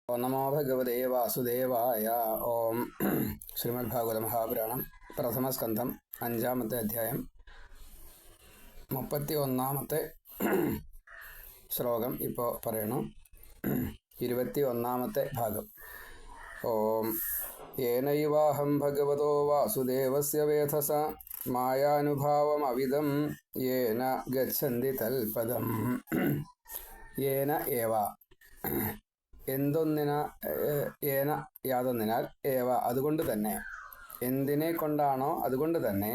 ഓം നമോ ഭഗവതേ വാസുദേവായ. ഓം ശ്രീമദ്ഭാഗവത മഹാപുരാണം പ്രഥമസ്കന്ധം 5-ാമത്തെ അധ്യായം 31-ാമത്തെ ശ്ലോകം ഇപ്പോൾ പറയണം. 21-ാമത്തെ ഭാഗം. ഓം യേനൈവാഹം ഭഗവതോ വാസുദേവസ്യ വേധസ മായാനുഭാവമവിദം യേന ഗച്ഛന്തി തൽപദം. യേന ഏവ ഏന യാതൊന്നിനാൽ ഏവ അതുകൊണ്ട് തന്നെ, എന്തിനെ കൊണ്ടാണോ അതുകൊണ്ട് തന്നെ,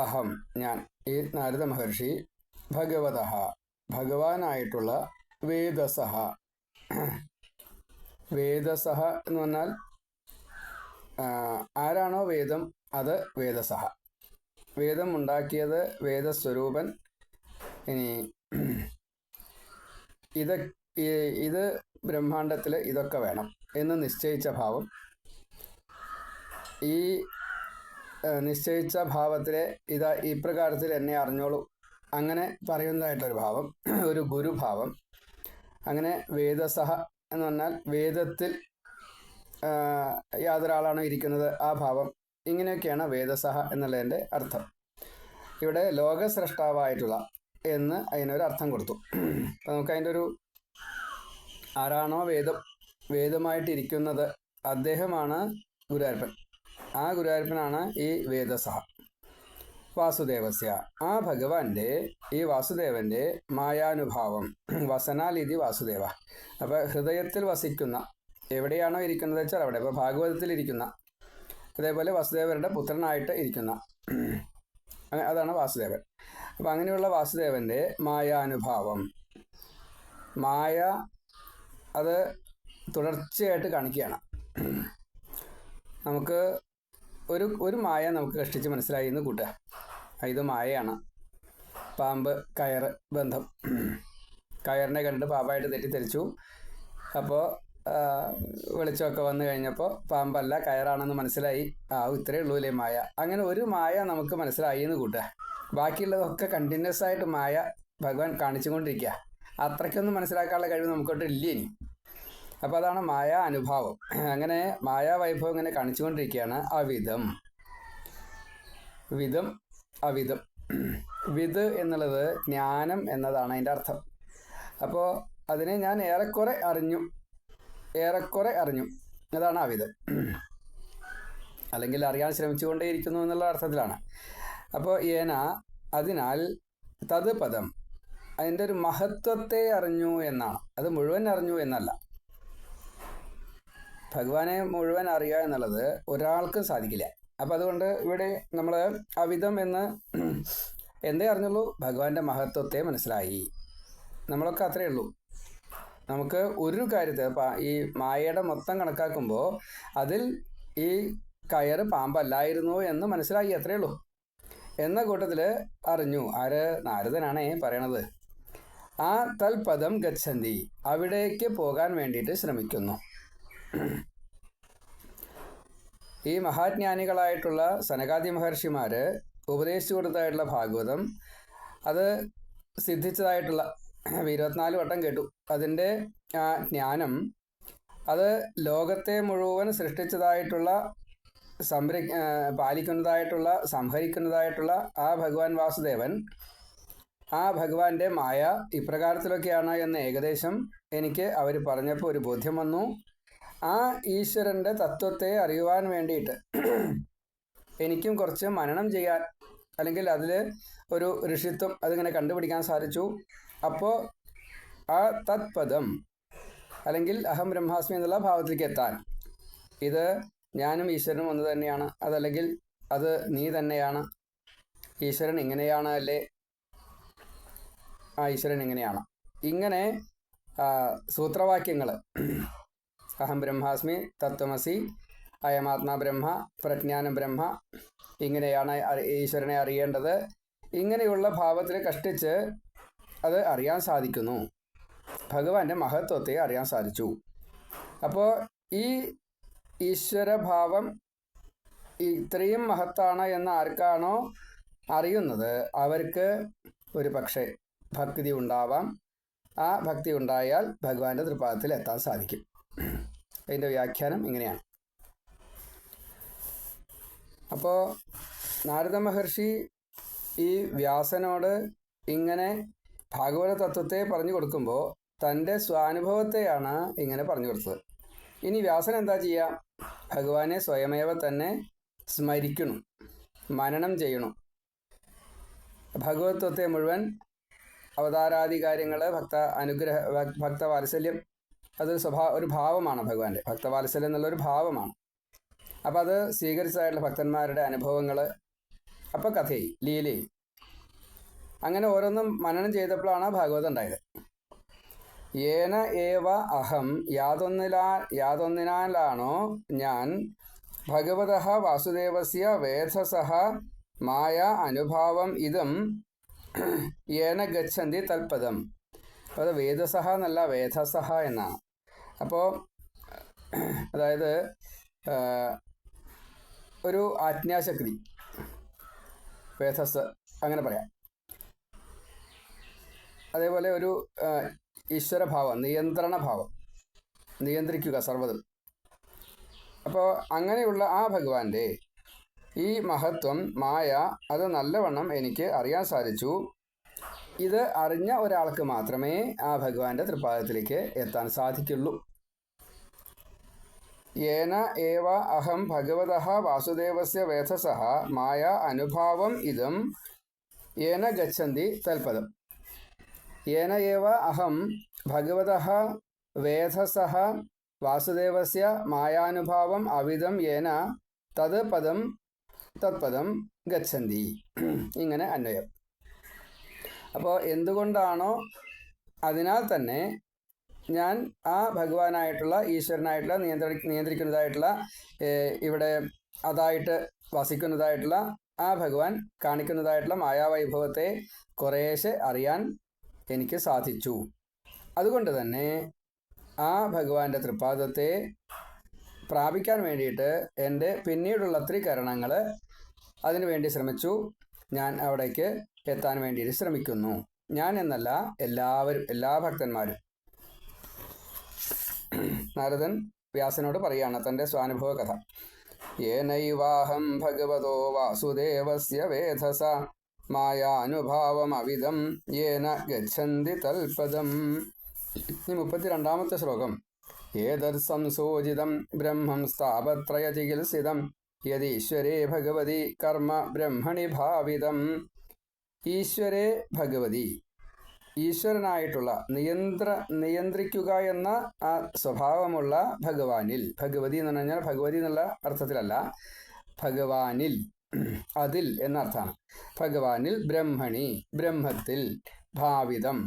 അഹം ഞാൻ, ഈ നാരദ മഹർഷി, ഭഗവത ഭഗവാനായിട്ടുള്ള വേദസഹ. വേദസഹ എന്ന് പറഞ്ഞാൽ ആരാണോ വേദം അത് വേദസഹ. വേദം ഉണ്ടാക്കിയത് വേദസ്വരൂപൻ. ഇനി ഇത് ബ്രഹ്മാണ്ടത്തിൽ ഇതൊക്കെ വേണം എന്ന് നിശ്ചയിച്ച ഭാവം. ഈ നിശ്ചയിച്ച ഭാവത്തിലെ ഇതാ ഈ പ്രകാരത്തിൽ എന്നെ അറിഞ്ഞോളൂ അങ്ങനെ പറയുന്നതായിട്ടൊരു ഭാവം, ഒരു ഗുരുഭാവം. അങ്ങനെ വേദസഹ എന്ന് പറഞ്ഞാൽ വേദത്തിൽ യാതൊരാളാണോ ഇരിക്കുന്നത് ആ ഭാവം. ഇങ്ങനെയൊക്കെയാണ് വേദസഹ എന്നുള്ളതിൻ്റെ അർത്ഥം. ഇവിടെ ലോകസ്രഷ്ടാവായിട്ടുള്ള എന്ന് അതിനൊരു അർത്ഥം കൊടുത്തു. അപ്പം നമുക്ക് അതിൻ്റെ ഒരു, ആരാണോ വേദമായിട്ടിരിക്കുന്നത് അദ്ദേഹമാണ് ഗുരുവായൂരപ്പൻ. ആ ഗുരുവായൂരപ്പനാണ് ഈ വേദസഹ. വാസുദേവസ്യ, ആ ഭഗവാന്റെ, ഈ വാസുദേവന്റെ മായാനുഭാവം. വസനാൽ ഇതി വാസുദേവ. അപ്പോൾ ഹൃദയത്തിൽ വസിക്കുന്ന, എവിടെയാണോ ഇരിക്കുന്നത് വെച്ചാൽ അവിടെ. ഇപ്പോൾ ഭാഗവതത്തിൽ ഇരിക്കുന്ന, അതേപോലെ വസുദേവരുടെ പുത്രനായിട്ട് ഇരിക്കുന്ന, അതാണ് വാസുദേവൻ. അപ്പം അങ്ങനെയുള്ള വാസുദേവന്റെ മായാനുഭാവം. മായ അത് തുടർച്ചയായിട്ട് കാണിക്കുകയാണ്. നമുക്ക് ഒരു മായ നമുക്ക് കഷ്ടിച്ച് മനസ്സിലായി എന്ന് കൂട്ടുക. ഇത് മായയാണ്. പാമ്പ്, കയറ്, ബന്ധം. കയറിനെ കണ്ടിട്ട് പാമ്പായിട്ട് തെറ്റിദ്ധരിച്ചു. അപ്പോൾ വെളിച്ചമൊക്കെ വന്നു കഴിഞ്ഞപ്പോൾ പാമ്പല്ല കയറാണെന്ന് മനസ്സിലായി. ഇത്രയേ ഉള്ളൂ അല്ലേ മായ. അങ്ങനെ ഒരു മായ നമുക്ക് മനസ്സിലായി എന്ന് കൂട്ടുക. ബാക്കിയുള്ളതൊക്കെ കണ്ടിന്യൂസ് ആയിട്ട് മായ ഭഗവാൻ കാണിച്ചുകൊണ്ടിരിക്കുക. അത്രയ്ക്കൊന്നും മനസ്സിലാക്കാനുള്ള കഴിവ് നമുക്കൊട്ട് ഇല്ല ഇനി. അപ്പോൾ അതാണ് മായ അനുഭാവം. അങ്ങനെ മായാവൈഭവം ഇങ്ങനെ കാണിച്ചുകൊണ്ടിരിക്കുകയാണ്. അവിധം, വിധം, അവിധം. വിത് എന്നുള്ളത് ജ്ഞാനം എന്നതാണ് അതിൻ്റെ അർത്ഥം. അപ്പോൾ അതിനെ ഞാൻ ഏറെക്കുറെ അറിഞ്ഞു, അതാണ് അവിധം. അല്ലെങ്കിൽ അറിയാൻ ശ്രമിച്ചുകൊണ്ടേയിരിക്കുന്നു എന്നുള്ള അർത്ഥത്തിലാണ്. അപ്പോൾ ഏന അതിനാൽ, തത് പദം അതിൻ്റെ ഒരു മഹത്വത്തെ അറിഞ്ഞു എന്നാണ്. അത് മുഴുവൻ അറിഞ്ഞു എന്നല്ല. ഭഗവാനെ മുഴുവൻ അറിയുക എന്നുള്ളത് ഒരാൾക്കും സാധിക്കില്ല. അപ്പം അതുകൊണ്ട് ഇവിടെ നമ്മൾ അവിധം എന്ന് എന്തേ അറിഞ്ഞുള്ളൂ? ഭഗവാന്റെ മഹത്വത്തെ മനസ്സിലായി. നമ്മളൊക്കെ അത്രയേ ഉള്ളൂ. നമുക്ക് ഒരു കാര്യത്തെ, ഈ മായയുടെ മൊത്തം കണക്കാക്കുമ്പോൾ അതിൽ ഈ കയറ് പാമ്പല്ലായിരുന്നു എന്ന് മനസ്സിലായി, അത്രയേ ഉള്ളൂ. എന്ന കൂട്ടത്തിൽ അറിഞ്ഞു. ആര്? നാരദനാണേ പറയണത്. ആ തൽപദം ഗച്ഛന്തി, അവിടേക്ക് പോകാൻ വേണ്ടിയിട്ട് ശ്രമിക്കുന്നു. ഈ മഹാജ്ഞാനികളായിട്ടുള്ള സനകാദി മഹർഷിമാർ ഉപദേശിച്ചു കൊടുത്തതായിട്ടുള്ള ഭാഗവതം, അത് സിദ്ധിച്ചതായിട്ടുള്ള 24 വട്ടം കേട്ടു. അതിൻ്റെ ആ ജ്ഞാനം, അത് ലോകത്തെ മുഴുവൻ സൃഷ്ടിച്ചതായിട്ടുള്ള, പാലിക്കുന്നതായിട്ടുള്ള, സംഹരിക്കുന്നതായിട്ടുള്ള ആ ഭഗവാൻ വാസുദേവൻ, ആ ഭഗവാന്റെ മായ ഇപ്രകാരത്തിലൊക്കെയാണ് എന്ന് ഏകദേശം എനിക്ക് അവർ പറഞ്ഞപ്പോൾ ഒരു ബോധ്യം വന്നു. ആ ഈശ്വരൻ്റെ തത്വത്തെ അറിയുവാൻ വേണ്ടിയിട്ട് എനിക്കും കുറച്ച് മനനം ചെയ്യാൻ, അല്ലെങ്കിൽ അതിൽ ഒരു ഋഷിത്വം അതിങ്ങനെ കണ്ടുപിടിക്കാൻ സാധിച്ചു. അപ്പോൾ ആ തത്പദം, അല്ലെങ്കിൽ അഹം ബ്രഹ്മാസ്മി എന്നുള്ള ഭാവത്തിലേക്ക് എത്താൻ, ഇത് ഞാനും ഈശ്വരനും ഒന്ന് തന്നെയാണ്, അതല്ലെങ്കിൽ അത് നീ തന്നെയാണ്, ഈശ്വരൻ ഇങ്ങനെയാണ് അല്ലേ, ഈശ്വരൻ ഇങ്ങനെയാണ്, ഇങ്ങനെ സൂത്രവാക്യങ്ങൾ, അഹം ബ്രഹ്മാസ്മി, തത്വമസി, അയമാത്മാ ബ്രഹ്മ, പ്രജ്ഞാനം ബ്രഹ്മ, ഇങ്ങനെയാണ് ഈശ്വരനെ അറിയേണ്ടത്, ഇങ്ങനെയുള്ള ഭാവത്തിൽ കഷ്ടിച്ച് അത് അറിയാൻ സാധിക്കുന്നു. ഭഗവാന്റെ മഹത്വത്തെ അറിയാൻ സാധിച്ചു. അപ്പോൾ ഈ ഈശ്വരഭാവം ഇത്രയും മഹത്താണ് എന്ന് ആർക്കാണോ അറിയുന്നത് അവർക്ക് ഒരു പക്ഷേ ഭക്തി ഉണ്ടാവാം, ആ ഭക്തി ഉണ്ടായാൽ ഭഗവാന്റെ തൃപ്പാദത്തിൽ എത്താൻ സാധിക്കും. അതിൻ്റെ വ്യാഖ്യാനം ഇങ്ങനെയാണ്. അപ്പോൾ നാരദ മഹർഷി ഈ വ്യാസനോട് ഇങ്ങനെ ഭാഗവത തത്വത്തെ പറഞ്ഞു കൊടുക്കുമ്പോൾ തൻ്റെ സ്വാനുഭവത്തെയാണ് ഇങ്ങനെ പറഞ്ഞു കൊടുത്തത്. ഇനി വ്യാസൻ എന്താ ചെയ്യുക? ഭഗവാനെ സ്വയമേവ തന്നെ സ്മരിക്കണം, മനനം ചെയ്യണം. ഭഗവത്വത്തെ മുഴുവൻ, അവതാരാദി കാര്യങ്ങൾ, ഭക്തവാത്സല്യം, അത് ഒരു ഭാവമാണ് ഭഗവാന്റെ. ഭക്തവാത്സല്യം എന്നുള്ളൊരു ഭാവമാണ്. അപ്പം അത് സ്വീകരിച്ചതായിട്ടുള്ള ഭക്തന്മാരുടെ അനുഭവങ്ങൾ, അപ്പം കഥയായി, ലീലയായി. അങ്ങനെ ഓരോന്നും മനനം ചെയ്തപ്പോഴാണ് ഭാഗവതം ഉണ്ടായത്. ഏന ഏവ അഹം, യാതൊന്നിനാലാണോ ഞാൻ ഭഗവതഃ വാസുദേവസ്യ വേധസഃ മായ അനുഭാവം ഇതം ഏന ഗച്ഛന്തി തൽപദം. അപ്പോൾ അത് വേദസഹ എന്നല്ല, വേധസഹ എന്നാണ്. അപ്പോൾ അതായത് ഒരു ആജ്ഞാശക്തി, വേധസ് അങ്ങനെ പറയാം. അതേപോലെ ഒരു ഈശ്വരഭാവം, നിയന്ത്രണഭാവം, നിയന്ത്രിക്കുക സർവ്വതും. അപ്പോൾ അങ്ങനെയുള്ള ആ ഭഗവാന്റെ ഈ മഹത്വം, മായ, അത് നല്ലവണ്ണം എനിക്ക് അറിയാൻ സാധിച്ചു. ഇത് അറിഞ്ഞ ഒരാൾക്ക് മാത്രമേ ആ ഭഗവാന്റെ തൃപ്പാദത്തിലേക്ക് എത്താൻ സാധിക്കുള്ളൂ. ഏന ഏവ അഹം ഭഗവതഃ വാസുദേവസ്യ വേധസഃ മായ അനുഭാവം ഇദം ഏന ഗച്ഛന്തി തൽപദം. ഏന ഏവ അഹം ഭഗവതഃ വേധസഃ വാസുദേവസ്യ മായാനുഭാവം അവിധം ഏന തത്പദം ഗച്ഛന്തി. ഇങ്ങനെ അന്വയം. അപ്പോൾ എന്തുകൊണ്ടാണോ, അതിനാൽ തന്നെ ഞാൻ ആ ഭഗവാനായിട്ടുള്ള, ഈശ്വരനായിട്ടുള്ള, നിയന്ത്രിക്കുന്നതായിട്ടുള്ള, ഇവിടെ അതായിട്ട് വസിക്കുന്നതായിട്ടുള്ള ആ ഭഗവാൻ കാണിക്കുന്നതായിട്ടുള്ള മായാവൈഭവത്തെ കുറേശ്ശെ അറിയാൻ എനിക്ക് സാധിച്ചു. അതുകൊണ്ട് തന്നെ ആ ഭഗവാന്റെ തൃപ്പാദത്തെ പ്രാപിക്കാൻ വേണ്ടിയിട്ട് എൻ്റെ പിന്നീടുള്ള ത്രികരണങ്ങൾ അതിനുവേണ്ടി ശ്രമിച്ചു. ഞാൻ അവിടേക്ക് എത്താൻ വേണ്ടിയിട്ട് ശ്രമിക്കുന്നു. ഞാൻ എന്നല്ല, എല്ലാവരും, എല്ലാ ഭക്തന്മാരും. നാരദൻ വ്യാസനോട് പറയുകയാണ് തൻ്റെ സ്വാനുഭവ കഥ. ഏനൈവാഹം ഭഗവതോ വാസുദേവസ്യ വേധസ മായാനുഭാവമവിധം യേന ഗച്ഛന്തി തൽപദം. ഈ 32ാമത്തെ ശ്ലോകം. ഏതത് സംസോജിതം ബ്രഹ്മം സ്ഥാപത്രയ ചികിത്സിതം യദീശ്വരേ ഭഗവതി കർമ്മ ബ്രഹ്മണി ഭാവിതം. ഈശ്വരേ ഭഗവതി, ഈശ്വരനായിട്ടുള്ള, നിയന്ത്രിക്കുക എന്ന ആ സ്വഭാവമുള്ള ഭഗവാനിൽ, ഭഗവതി എന്ന് പറഞ്ഞാൽ ഭഗവതി എന്നുള്ള അർത്ഥത്തിലല്ല, ഭഗവാനിൽ, അതിൽ എന്നർത്ഥമാണ്. ഭഗവാനിൽ, ബ്രഹ്മണി, ബ്രഹ്മത്തിൽ, ഭാവിതം,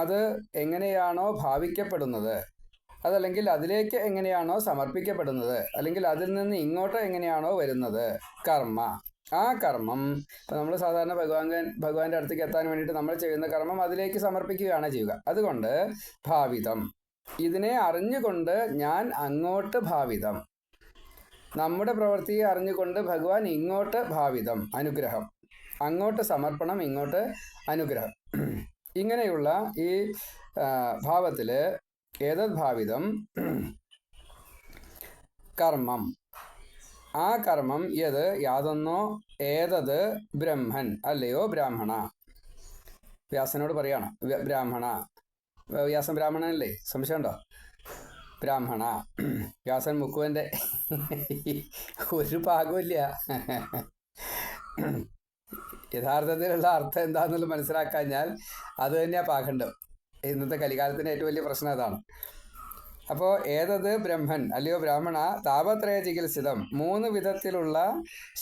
അത് എങ്ങനെയാണോ ഭാവിക്കപ്പെടുന്നത്, അതല്ലെങ്കിൽ അതിലേക്ക് എങ്ങനെയാണോ സമർപ്പിക്കപ്പെടുന്നത്, അല്ലെങ്കിൽ അതിൽ നിന്ന് ഇങ്ങോട്ട് എങ്ങനെയാണോ വരുന്നത് കർമ്മ, ആ കർമ്മം, ഇപ്പം നമ്മൾ സാധാരണ ഭഗവാന്റെ അടുത്തേക്ക് എത്താൻ വേണ്ടിയിട്ട് നമ്മൾ ചെയ്യുന്ന കർമ്മം അതിലേക്ക് സമർപ്പിക്കുകയാണ് ചെയ്യുക. അതുകൊണ്ട് ഭാവിതം, ഇതിനെ അറിഞ്ഞുകൊണ്ട് ഞാൻ അങ്ങോട്ട് ഭാവിതം, നമ്മുടെ പ്രവൃത്തിയെ അറിഞ്ഞുകൊണ്ട് ഭഗവാൻ ഇങ്ങോട്ട് ഭാവിതം, അനുഗ്രഹം, അങ്ങോട്ട് സമർപ്പണം, ഇങ്ങോട്ട് അനുഗ്രഹം. ഇങ്ങനെയുള്ള ഈ ഭാവത്തിൽ ഏതത് ഭാവിതം കർമ്മം, ആ കർമ്മം യത് യാതൊന്നോ ഏതത് ബ്രഹ്മൻ, അല്ലയോ ബ്രാഹ്മണ. വ്യാസനോട് പറയാണ്, ബ്രാഹ്മണ, വ്യാസൻ ബ്രാഹ്മണനല്ലേ, സംശയമുണ്ടോ? ബ്രാഹ്മണ. വ്യാസൻ മുക്കുവൻ്റെ ഒരു ഭാഗമില്ല. യഥാർത്ഥത്തിലുള്ള അർത്ഥം എന്താണെന്നുള്ളത് മനസ്സിലാക്കാഞ്ഞാൽ അത് തന്നെയാണ് പാഖണ്ഡം. ഇന്നത്തെ കലികാലത്തിൻ്റെ ഏറ്റവും വലിയ പ്രശ്നം അതാണ്. അപ്പോൾ ഏതത് ബ്രഹ്മൻ, അല്ലയോ ബ്രാഹ്മണ, താപത്രയ ചികിത്സിതം, 3 വിധത്തിലുള്ള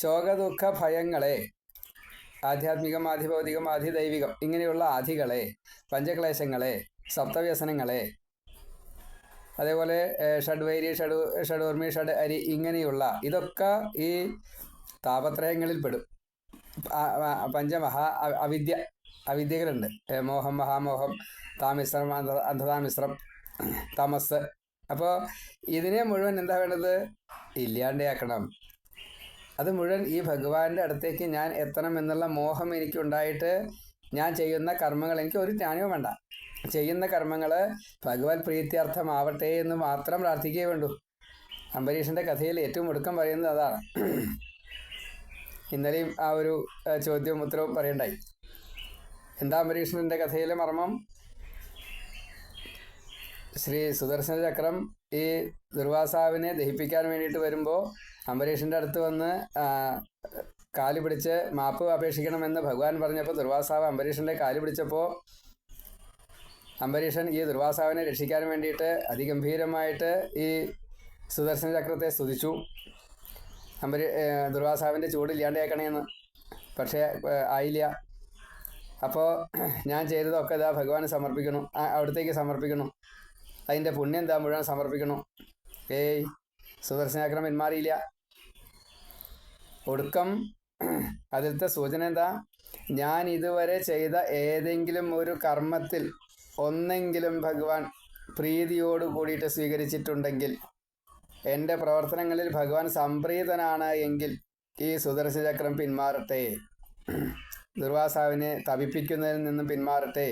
ശോകദുഃഖ ഭയങ്ങളെ, ആധ്യാത്മികം, ആധിഭൗതികം, ആധിദൈവികം, ഇങ്ങനെയുള്ള ആധികളെ, പഞ്ചക്ലേശങ്ങളെ, സപ്തവ്യസനങ്ങളെ, അതേപോലെ ഷഡ്വൈരി, ഷഡൂർമി, ഷഡ് അരി, ഇങ്ങനെയുള്ള ഇതൊക്കെ ഈ താപത്രയങ്ങളിൽ പെടും. പഞ്ചമഹാ അവിദ്യകളുണ്ട്. മോഹം, മഹാമോഹം, താമിശ്രം, അന്ധതാമിശ്രം, തമസ്. അപ്പോൾ ഇതിനെ മുഴുവൻ എന്താ വേണ്ടത്? ഇല്ലാണ്ടാക്കണം. അത് മുഴുവൻ ഈ ഭഗവാന്റെ അടുത്തേക്ക് ഞാൻ എത്തണം എന്നുള്ള മോഹം എനിക്കുണ്ടായിട്ട് ഞാൻ ചെയ്യുന്ന കർമ്മങ്ങൾ എനിക്ക് ഒരു ജ്ഞാനവും വേണ്ട. ചെയ്യുന്ന കർമ്മങ്ങൾ ഭഗവത് പ്രീത്യർത്ഥമാവട്ടെ എന്ന് മാത്രം പ്രാർത്ഥിക്കുകയേ വേണ്ടൂ. അംബരീഷൻ്റെ കഥയിൽ ഏറ്റവും ഒടുക്കം പറയുന്നത് അതാണ്. ഇന്നലെയും ആ ഒരു ചോദ്യവും ഉത്തരവും പറയണ്ടായി. എന്താ അംബരീഷൻ്റെ കഥയിലെ മർമ്മം? ശ്രീ സുദർശന ചക്രം ഈ ദുർവാസാവിനെ ദഹിപ്പിക്കാൻ വേണ്ടിയിട്ട് വരുമ്പോൾ അംബരീഷൻ്റെ അടുത്ത് വന്ന് കാല് പിടിച്ച് മാപ്പ് അപേക്ഷിക്കണമെന്ന് ഭഗവാൻ പറഞ്ഞപ്പോൾ ദുർവാസാവ് അംബരീഷൻ്റെ കാല് പിടിച്ചപ്പോൾ അംബരീഷൻ ഈ ദുർവാസാവിനെ രക്ഷിക്കാൻ വേണ്ടിയിട്ട് അതിഗംഭീരമായിട്ട് ഈ സുദർശന ചക്രത്തെ സ്തുതിച്ചു. ദുർവാസാവിൻ്റെ ചൂടില്ലാണ്ടാക്കണേന്ന്. പക്ഷേ ആയില്ല. അപ്പോൾ ഞാൻ ചെയ്തതൊക്കെ ഇതാ ഭഗവാന് സമർപ്പിക്കണം, അവിടത്തേക്ക് സമർപ്പിക്കണം, അതിൻ്റെ പുണ്യം എന്താ മുഴുവൻ സമർപ്പിക്കണം. സുദർശനചക്രം പിന്മാറിയില്ല. ഒടുക്കം അതിലത്തെ സൂചന എന്താ? ഞാൻ ഇതുവരെ ചെയ്ത ഏതെങ്കിലും ഒരു കർമ്മത്തിൽ ഒന്നെങ്കിലും ഭഗവാൻ പ്രീതിയോട് കൂടിയിട്ട് സ്വീകരിച്ചിട്ടുണ്ടെങ്കിൽ, എൻ്റെ പ്രവർത്തനങ്ങളിൽ ഭഗവാൻ സംപ്രീതനാണ് എങ്കിൽ ഈ സുദർശനചക്രം പിന്മാറട്ടെ, ദുർവാസാവിനെ തപിപ്പിക്കുന്നതിൽ നിന്നും പിന്മാറട്ടെ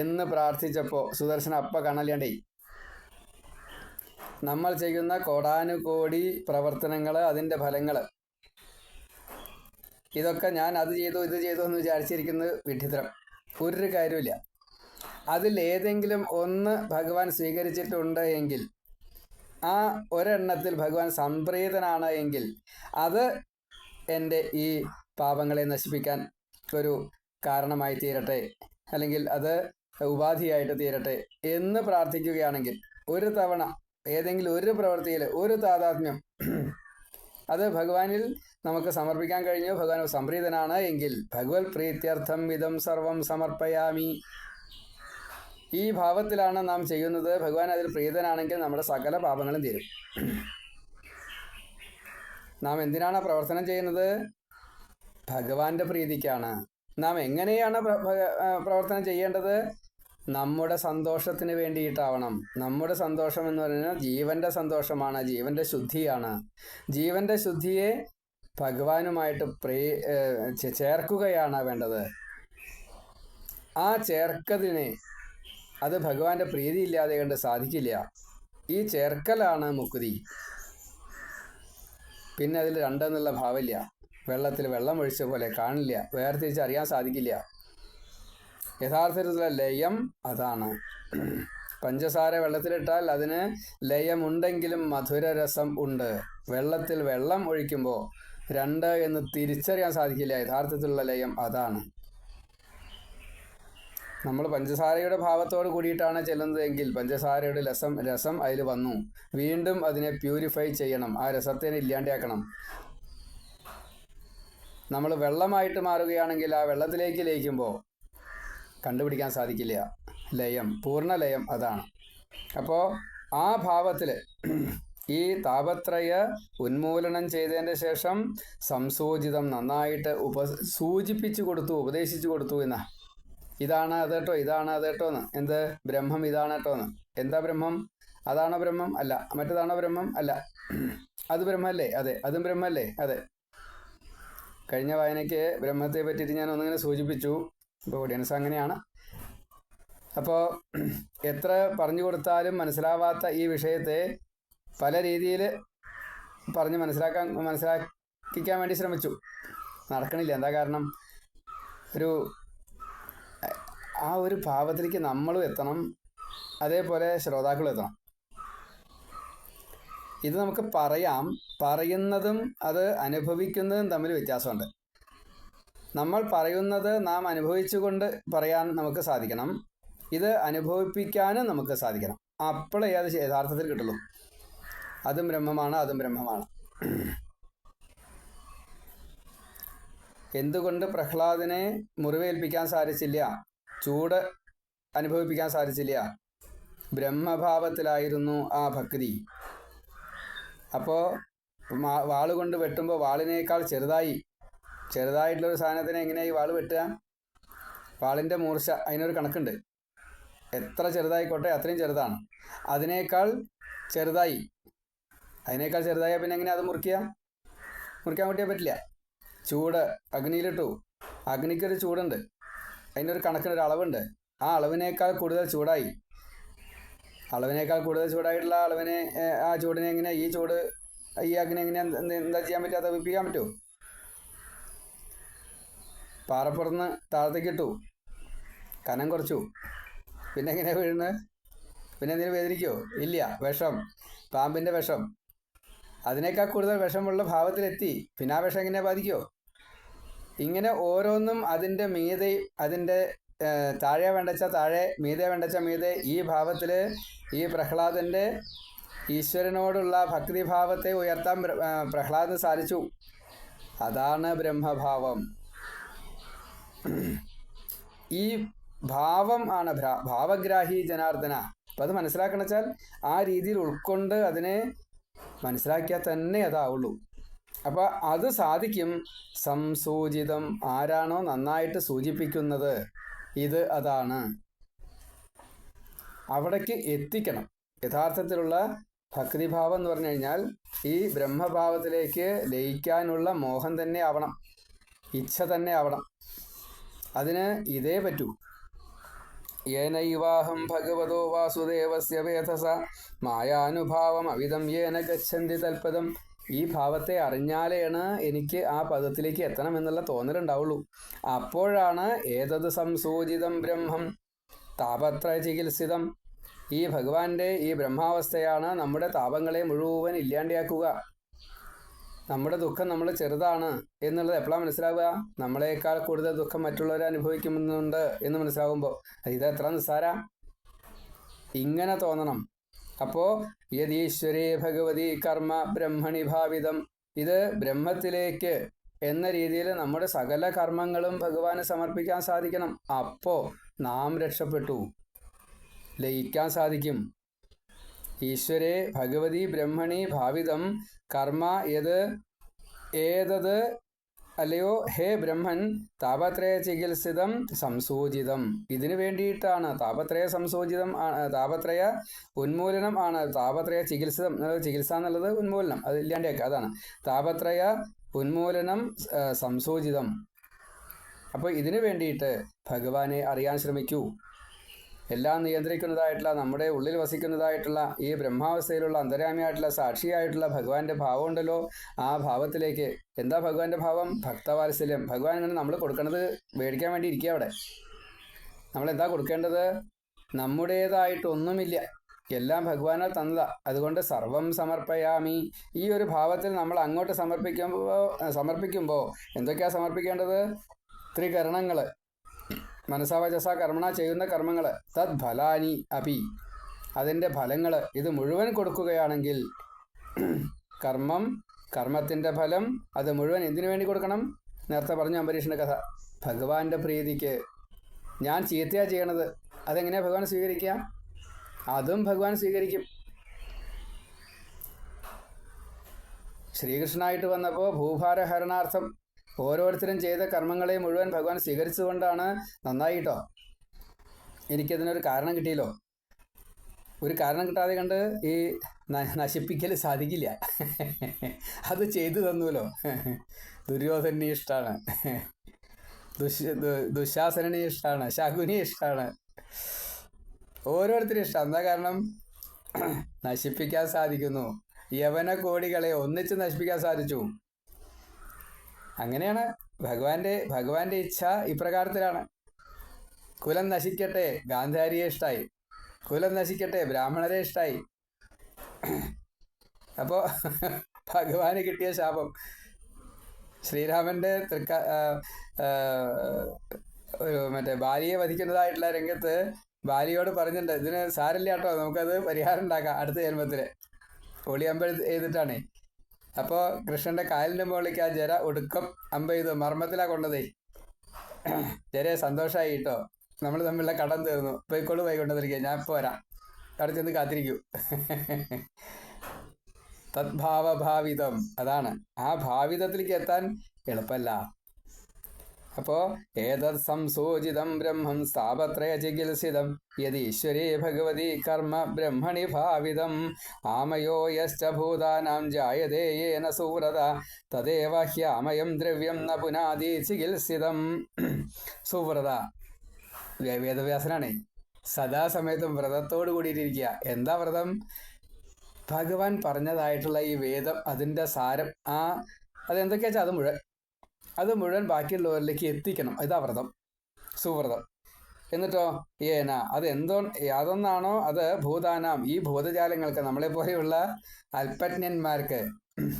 എന്ന് പ്രാർത്ഥിച്ചപ്പോൾ സുദർശന അപ്പം കാണാണ്ടേ. നമ്മൾ ചെയ്യുന്ന കോടാനുകോടി പ്രവർത്തനങ്ങൾ, അതിൻ്റെ ഫലങ്ങൾ, ഇതൊക്കെ ഞാൻ അത് ചെയ്തു ഇത് ചെയ്തു എന്ന് വിചാരിച്ചിരിക്കുന്നത് വിഡ്ഢിത്തരം. ഒരു കാര്യമില്ല. അതിൽ ഏതെങ്കിലും ഒന്ന് ഭഗവാൻ സ്വീകരിച്ചിട്ടുണ്ട് എങ്കിൽ, ആ ഒരെണ്ണത്തിൽ ഭഗവാൻ സംപ്രീതനാണ് എങ്കിൽ, അത് എൻ്റെ ഈ പാപങ്ങളെ നശിപ്പിക്കാൻ ഒരു കാരണമായി തീരട്ടെ, അല്ലെങ്കിൽ അത് ഉപാധിയായിട്ട് തീരട്ടെ എന്ന് പ്രാർത്ഥിക്കുകയാണെങ്കിൽ, ഒരു തവണ ഏതെങ്കിലും ഒരു പ്രവൃത്തിയിൽ ഒരു താതാത്മ്യം അത് ഭഗവാനിൽ നമുക്ക് സമർപ്പിക്കാൻ കഴിഞ്ഞു, ഭഗവാൻ സംപ്രീതനാണ് എങ്കിൽ, ഭഗവത് പ്രീത്യർത്ഥം ഇദം സർവം സമർപ്പയാമി, ഈ ഭാവത്തിലാണ് നാം ചെയ്യുന്നത്, ഭഗവാൻ അതിൽ പ്രീതനാണെങ്കിൽ നമ്മുടെ സകല പാപങ്ങളും തീരും. നാം എന്തിനാണ് പ്രവർത്തനം ചെയ്യുന്നത്? ഭഗവാന്റെ പ്രീതിക്കാണ്. നാം എങ്ങനെയാണ് പ്രവർത്തനം ചെയ്യേണ്ടത്? നമ്മുടെ സന്തോഷത്തിന് വേണ്ടിയിട്ടാവണം. നമ്മുടെ സന്തോഷം എന്ന് പറയുന്നത് ജീവൻ്റെ സന്തോഷമാണ്, ജീവൻ്റെ ശുദ്ധിയാണ്. ജീവൻ്റെ ശുദ്ധിയെ ഭഗവാനുമായിട്ട് ചേർക്കുകയാണ് വേണ്ടത്. ആ ചേർക്കതിനെ അത് ഭഗവാന്റെ പ്രീതി ഇല്ലാതെ കണ്ട് സാധിക്കില്ല. ഈ ചേർക്കലാണ് മുക്തി. പിന്നെ അതിൽ രണ്ടെന്നുള്ള ഭാവമില്ല. വെള്ളത്തിൽ വെള്ളം ഒഴിച്ച പോലെ കാണില്ല, വേർതിരിച്ച് അറിയാൻ സാധിക്കില്ല. യഥാർത്ഥത്തിലുള്ള ലയം അതാണ്. പഞ്ചസാര വെള്ളത്തിലിട്ടാൽ അതിന് ലയമുണ്ടെങ്കിലും മധുരരസം ഉണ്ട്. വെള്ളത്തിൽ വെള്ളം ഒഴിക്കുമ്പോൾ രണ്ട് എന്ന് തിരിച്ചറിയാൻ സാധിക്കില്ല. യഥാർത്ഥത്തിലുള്ള ലയം അതാണ്. നമ്മൾ പഞ്ചസാരയുടെ ഭാവത്തോട് കൂടിയിട്ടാണ് ചെല്ലുന്നതെങ്കിൽ പഞ്ചസാരയുടെ രസം അതിൽ വന്നു. വീണ്ടും അതിനെ പ്യൂരിഫൈ ചെയ്യണം, ആ രസത്തെ ഇല്ലാണ്ടാക്കണം. നമ്മൾ വെള്ളമായിട്ട് മാറുകയാണെങ്കിൽ ആ വെള്ളത്തിലേക്ക് ലയിക്കുമ്പോൾ കണ്ടുപിടിക്കാൻ സാധിക്കില്ല ലയം, പൂർണ്ണലയം അതാണ്. അപ്പോൾ ആ ഭാവത്തിൽ ഈ താപത്രയ ഉന്മൂലനം ചെയ്തതിൻ്റെ ശേഷം സംസൂചിതം നന്നായിട്ട് സൂചിപ്പിച്ചു കൊടുത്തു, ഉപദേശിച്ചു കൊടുത്തു എന്നാ. ഇതാണ് അതേട്ടോ, ഇതാണ് അതേട്ടോ എന്ന്. എന്ത് ബ്രഹ്മം ഇതാണ് കേട്ടോ എന്ന്. എന്താ ബ്രഹ്മം? അതാണോ ബ്രഹ്മം? അല്ല. മറ്റേതാണോ ബ്രഹ്മം? അല്ല. അത് ബ്രഹ്മല്ലേ? അതെ. അതും ബ്രഹ്മല്ലേ? അതെ. കഴിഞ്ഞ വായനയ്ക്ക് ബ്രഹ്മത്തെ പറ്റിയിട്ട് ഞാൻ ഒന്നിങ്ങനെ സൂചിപ്പിച്ചു. ഇപ്പോൾ ഓഡിയൻസ് അങ്ങനെയാണ്. അപ്പോൾ എത്ര പറഞ്ഞു കൊടുത്താലും മനസ്സിലാവാത്ത ഈ വിഷയത്തെ പല രീതിയിൽ പറഞ്ഞ് മനസ്സിലാക്കിക്കാൻ വേണ്ടി ശ്രമിച്ചു. നടക്കണില്ല. എന്താ കാരണം? ആ ഒരു ഭാവത്തിലേക്ക് നമ്മളും എത്തണം, അതേപോലെ ശ്രോതാക്കളും എത്തണം. ഇത് നമുക്ക് പറയാം, പറയുന്നതും അത് അനുഭവിക്കുന്നതും തമ്മിൽ വ്യത്യാസമുണ്ട്. നമ്മൾ പറയുന്നത് നാം അനുഭവിച്ചുകൊണ്ട് പറയാൻ നമുക്ക് സാധിക്കണം, ഇത് അനുഭവിപ്പിക്കാനും നമുക്ക് സാധിക്കണം. അപ്പോഴേ അത് യഥാർത്ഥത്തിൽ കിട്ടുള്ളൂ. അതും ബ്രഹ്മമാണ്, അതും ബ്രഹ്മമാണ്. എന്തുകൊണ്ട് പ്രഹ്ലാദനെ മുറിവേൽപ്പിക്കാൻ സാധിച്ചില്ല, ചൂട് അനുഭവിപ്പിക്കാൻ സാധിച്ചില്ല? ബ്രഹ്മഭാവത്തിലായിരുന്നു ആ ഭക്തി. അപ്പോൾ വാളുകൊണ്ട് വെട്ടുമ്പോൾ വാളിനേക്കാൾ ചെറുതായിട്ടുള്ളൊരു സാധനത്തിനെ എങ്ങനെയായി വാൾ വെട്ടുക? വാളിൻ്റെ മൂർച്ച അതിനൊരു കണക്കുണ്ട്. എത്ര ചെറുതായിക്കോട്ടെ അത്രയും ചെറുതാണ്. അതിനേക്കാൾ ചെറുതായാൽ പിന്നെ എങ്ങനെ അത് മുറിക്കാൻ പറ്റിയാൽ പറ്റില്ല. ചൂട് അഗ്നിയിലിട്ടു, അഗ്നിക്കൊരു ചൂടുണ്ട്, അതിനൊരു കണക്കിനൊരു അളവുണ്ട്. ആ അളവിനേക്കാൾ കൂടുതൽ ചൂടായി. അളവിനേക്കാൾ കൂടുതൽ ചൂടായിട്ടുള്ള അളവിനെ ആ ചൂടിനെ എങ്ങനെ ഈ അഗ്നി എങ്ങനെ എന്താ ചെയ്യാൻ പറ്റുക? തപിപ്പിക്കാൻ പറ്റുമോ? പാറപ്പുറന്ന് താഴത്തേക്ക് ഇട്ടു, കനം കുറച്ചു, പിന്നെ എങ്ങനെയാണ് വീഴുന്നത്? പിന്നെ എന്തിനു വേദനിക്കുമോ? ഇല്ല. വിഷം, പാമ്പിൻ്റെ വിഷം, അതിനേക്കാൾ കൂടുതൽ വിഷമുള്ള ഭാവത്തിലെത്തി. പിന്നെ ആ വിഷം എങ്ങനെയാണ് ബാധിക്കുമോ? ഇങ്ങനെ ഓരോന്നും അതിൻ്റെ മീതെ, അതിൻ്റെ താഴെ വേണ്ടച്ച താഴെ, മീതെ വേണ്ടച്ച മീതെ, ഈ ഭാവത്തിൽ ഈ പ്രഹ്ലാദൻ്റെ ഈശ്വരനോടുള്ള ഭക്തിഭാവത്തെ ഉയർത്താൻ പ്രഹ്ലാദന് സാധിച്ചു. അതാണ് ബ്രഹ്മഭാവം. ഈ ഭാവം ആണ് ഭാവഗ്രാഹി ജനാർദ്ദന. അപ്പം അത് മനസ്സിലാക്കണം വെച്ചാൽ ആ രീതിയിൽ ഉൾക്കൊണ്ട് അതിനെ മനസ്സിലാക്കിയാൽ തന്നെ അതാവുള്ളൂ. അപ്പം അത് സാധിക്കും. സംസൂചിതം, ആരാണോ നന്നായിട്ട് സൂചിപ്പിക്കുന്നത്, ഇത് അതാണ്. അവിടേക്ക് എത്തിക്കണം. യഥാർത്ഥത്തിലുള്ള ഭക്തിഭാവം എന്ന് പറഞ്ഞു കഴിഞ്ഞാൽ ഈ ബ്രഹ്മഭാവത്തിലേക്ക് ലയിക്കാനുള്ള മോഹം തന്നെ ആവണം, ഇച്ഛ തന്നെ ആവണം. അതിന് ഇതേ പറ്റൂ. യേനൈവാഹം ഭഗവതോ വാസുദേവസ്യ വേധസ മായാനുഭാവം അവിധം യേന ഗച്ഛന്തി തൽപദം. ഈ ഭാവത്തെ അറിഞ്ഞാലാണ് എനിക്ക് ആ പദത്തിലേക്ക് എത്തണം എന്നുള്ള തോന്നലുണ്ടാവുള്ളൂ. അപ്പോഴാണ് ഏതത് സംസൂചിതം ബ്രഹ്മം താപത്ര ചികിത്സിതം. ഈ ഭഗവാന്റെ ഈ ബ്രഹ്മാവസ്ഥയാണ് നമ്മുടെ താപങ്ങളെ മുഴുവൻ ഇല്ലാണ്ടിയാക്കുക. നമ്മുടെ ദുഃഖം നമ്മൾ ചെറുതാണ് എന്നുള്ളത് എപ്പോഴാണ് മനസ്സിലാവുക? നമ്മളെക്കാൾ കൂടുതൽ ദുഃഖം മറ്റുള്ളവർ അനുഭവിക്കുന്നുണ്ട് എന്ന് മനസ്സിലാകുമ്പോൾ. ഇത് എത്ര നിസ്സാര, ഇങ്ങനെ തോന്നണം. അപ്പോൾ യദീശ്വരേ ഭഗവതി കർമ്മ ബ്രഹ്മണി ഭാവിതം, ഇത് ബ്രഹ്മത്തിലേക്ക് എന്ന രീതിയിൽ നമ്മുടെ സകല കർമ്മങ്ങളും ഭഗവാന് സമർപ്പിക്കാൻ സാധിക്കണം. അപ്പോൾ നാം രക്ഷപ്പെട്ടു, ലയിക്കാൻ സാധിക്കും. ഈശ്വരേ ഭഗവതി ബ്രഹ്മണി ഭാവിതം കർമ്മ ഏതത് അല്ലയോ ഹേ ബ്രഹ്മൻ താപത്രയ ചികിത്സിതം സംസൂചിതം. ഇതിനു വേണ്ടിയിട്ടാണ് താപത്രയ സംസൂചിതം, താപത്രയ ഉന്മൂലനം ആണ്. താപത്രയ ചികിത്സിതം, ചികിത്സ എന്നുള്ളത് ഉന്മൂലനം, അത് ഇല്ലാണ്ടിയാക്കുക, അതാണ് താപത്രയ ഉന്മൂലനം സംസൂചിതം. അപ്പോൾ ഇതിനു വേണ്ടിയിട്ട് ഭഗവാനെ അറിയാൻ ശ്രമിക്കൂ. എല്ലാം നിയന്ത്രിക്കുന്നതായിട്ടുള്ള, നമ്മുടെ ഉള്ളിൽ വസിക്കുന്നതായിട്ടുള്ള ഈ ബ്രഹ്മാവസ്ഥയിലുള്ള അന്തര്യാമിയായിട്ടുള്ള സാക്ഷിയായിട്ടുള്ള ഭഗവാന്റെ ഭാവം ഉണ്ടല്ലോ, ആ ഭാവത്തിലേക്ക്. എന്താ ഭഗവാന്റെ ഭാവം? ഭക്തവാത്സല്യം. ഭഗവാൻ ഇങ്ങനെ നമ്മൾ കൊടുക്കണത് മേടിക്കാൻ വേണ്ടി ഇരിക്കുക അവിടെ. നമ്മളെന്താ കൊടുക്കേണ്ടത്? നമ്മുടേതായിട്ടൊന്നുമില്ല, എല്ലാം ഭഗവാനാൽ തന്നതാ. അതുകൊണ്ട് സർവം സമർപ്പയാമി. ഈ ഒരു ഭാവത്തിൽ നമ്മൾ അങ്ങോട്ട് സമർപ്പിക്കുമ്പോൾ എന്തൊക്കെയാണ് സമർപ്പിക്കേണ്ടത്? ത്രികരണങ്ങൾ, മനസാവചസ കർമ്മണ ചെയ്യുന്ന കർമ്മങ്ങൾ, തത് ഫലാനി അപി, അതിൻ്റെ ഫലങ്ങൾ ഇത് മുഴുവൻ കൊടുക്കുകയാണെങ്കിൽ, കർമ്മം, കർമ്മത്തിൻ്റെ ഫലം, അത് മുഴുവൻ എന്തിനു വേണ്ടി കൊടുക്കണം? നേരത്തെ പറഞ്ഞു അംബരീഷിൻ്റെ കഥ, ഭഗവാന്റെ പ്രീതിക്ക്. ഞാൻ ചീത്തയാണ് ചെയ്യണത്, അതെങ്ങനെയാണ് ഭഗവാൻ സ്വീകരിക്കുക? അതും ഭഗവാൻ സ്വീകരിക്കും. ശ്രീകൃഷ്ണനായിട്ട് വന്നപ്പോൾ ഭൂഭാരഹരണാർത്ഥം ഓരോരുത്തരും ചെയ്ത കർമ്മങ്ങളെ മുഴുവൻ ഭഗവാൻ സ്വീകരിച്ചുകൊണ്ടാണ്. നന്നായിട്ടോ, എനിക്കതിനൊരു കാരണം കിട്ടിയല്ലോ. ഒരു കാരണം കിട്ടാതെ കണ്ട് ഈ നശിപ്പിക്കൽ സാധിക്കില്ല. അത് ചെയ്തു തന്നുല്ലോ. ദുര്യോധനെ ഇഷ്ടമാണ്, ദുശാസനെ ഇഷ്ടമാണ്, ശകുനി ഇഷ്ടമാണ്, ഓരോരുത്തരും ഇഷ്ടം. എന്താ കാരണം? നശിപ്പിക്കാൻ സാധിക്കുന്നു. യവന കോടികളെ ഒന്നിച്ച് നശിപ്പിക്കാൻ സാധിച്ചു. അങ്ങനെയാണ് ഭഗവാന്റെ ഇച്ഛ ഇപ്രകാരത്തിലാണ്. കുലം നശിക്കട്ടെ, ഗാന്ധാരിയെ ഇഷ്ടമായി. കുലം നശിക്കട്ടെ, ബ്രാഹ്മണരെ ഇഷ്ടമായി. അപ്പോൾ ഭഗവാന് കിട്ടിയ ശാപം. ശ്രീരാമൻ്റെ മറ്റേ ബാലിയെ വധിക്കുന്നതായിട്ടുള്ള രംഗത്ത് ബാലിയോട് പറഞ്ഞിട്ടുണ്ട്, ഇതിന് സാരില്ല കേട്ടോ, നമുക്കത് പരിഹാരം ഉണ്ടാക്കാം അടുത്ത ജന്മത്തിൽ. ഒളിയമ്പൽ ചെയ്തിട്ടാണ്. അപ്പോൾ കൃഷ്ണൻ്റെ കാലിൻ്റെ മുകളിലേക്ക് ആ ജര ഒടുക്കം അമ്പ ചെയ്തു, മർമ്മത്തിലാണ് കൊണ്ടതേ. ജര സന്തോഷമായി കേട്ടോ, നമ്മൾ തമ്മിലുള്ള കടം തീർന്നു, പോയിക്കോളൂ, പോയിക്കൊണ്ടിരിക്കുക, ഞാൻ ഇപ്പോൾ വരാം, അവിടെ ചെന്ന് കാത്തിരിക്കൂ. തദ്ഭാവഭാവിതം, അതാണ്. ആ ഭാവിതത്തിലേക്ക് എത്താൻ എളുപ്പമല്ല. അപ്പോൾ ഏതത് സംസൂചിതം ബ്രഹ്മം സ്ഥാപത്രയ ചികിത്സിതം യദീശ്വരേ ഭഗവതി കർമ്മ ബ്രഹ്മണി ഭാവിതം ആമയോ യശ്ച ഭൂതാനാം ജായതേ യേന സുവ്രത തദേവ ഹ്യാമയം ദ്രവ്യം ന പുനാദി ചികിത്സിതം. സുവ്രത, വേദവ്യാസനാണേ. സദാസമയത്തും വ്രതത്തോട് കൂടിയിട്ടിരിക്കുക. എന്താ വ്രതം? ഭഗവാൻ പറഞ്ഞതായിട്ടുള്ള ഈ വേദം, അതിൻ്റെ സാരം, അതെന്തൊക്കെയാ വെച്ചാൽ അത് മുഴുവൻ ബാക്കിയുള്ളവരിലേക്ക് എത്തിക്കണം. ഇതാ വ്രതം, സുവ്രതം. എന്നിട്ടോ ഏന, യാതൊന്നാണോ അത് ഭൂതാനാം, ഈ ഭൂതജാലങ്ങൾക്ക്, നമ്മളെപ്പോലെയുള്ള അല്പജ്ഞന്മാർക്ക്.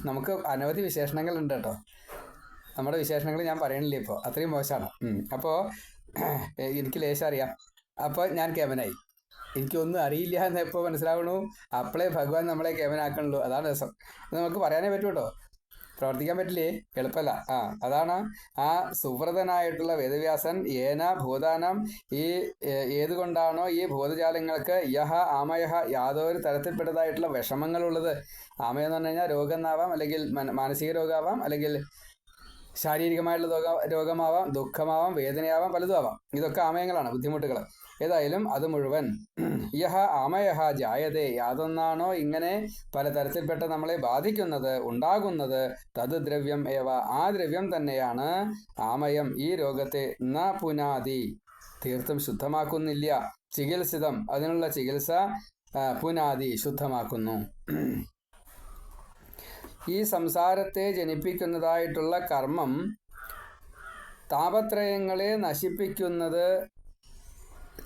നമുക്ക് അനവധി വിശേഷണങ്ങളുണ്ട് കേട്ടോ. നമ്മുടെ വിശേഷണങ്ങൾ ഞാൻ പറയണില്ലേ ഇപ്പോൾ, അത്രയും മോശമാണ്. അപ്പോൾ എനിക്ക് ലേശം അറിയാം. അപ്പോൾ ഞാൻ കേവനായി. എനിക്കൊന്നും അറിയില്ല എന്ന് എപ്പോൾ മനസ്സിലാവണു, അപ്പോഴേ ഭഗവാൻ നമ്മളെ കേവനാക്കണുള്ളൂ. അതാണ് രസം. നമുക്ക് പറയാനേ പറ്റൂ കേട്ടോ, പ്രവർത്തിക്കാൻ പറ്റില്ലേ? എളുപ്പമല്ല. അതാണ് ആ സുവ്രതനായിട്ടുള്ള വേദവ്യാസൻ ഏന ഭൂതാനം, ഈ ഏതുകൊണ്ടാണോ ഈ ഭൂതജാലങ്ങൾക്ക് യഹ ആമയഹ, യാതൊരു തരത്തിൽപ്പെട്ടതായിട്ടുള്ള വിഷമങ്ങളുള്ളത്. ആമയെന്ന് പറഞ്ഞു കഴിഞ്ഞാൽ രോഗം എന്നാവാം, അല്ലെങ്കിൽ മാനസിക രോഗമാവാം, അല്ലെങ്കിൽ ശാരീരികമായിട്ടുള്ള രോഗമാവാം, ദുഃഖമാവാം, വേദനയാവാം, പലതും ആവാം. ഇതൊക്കെ ആമയങ്ങളാണ്, ബുദ്ധിമുട്ടുകൾ. ഏതായാലും അത് മുഴുവൻ യഹ ആമയഹ ജായതേ, യാതൊന്നാണോ ഇങ്ങനെ പലതരത്തിൽപ്പെട്ട നമ്മളെ ബാധിക്കുന്നത്, ഉണ്ടാകുന്നത്, തത് ദ്രവ്യം ഏവ, ആ ദ്രവ്യം തന്നെയാണ് ആമയം, ഈ രോഗത്തെ ന പുനാതി, തീർത്തും ശുദ്ധമാക്കുന്നില്ല. ചികിത്സിതം, അതിനുള്ള ചികിത്സ പുനാതി, ശുദ്ധമാക്കുന്നു. ഈ സംസാരത്തെ ജനിപ്പിക്കുന്നതായിട്ടുള്ള കർമ്മം താപത്രയങ്ങളെ നശിപ്പിക്കുന്നത്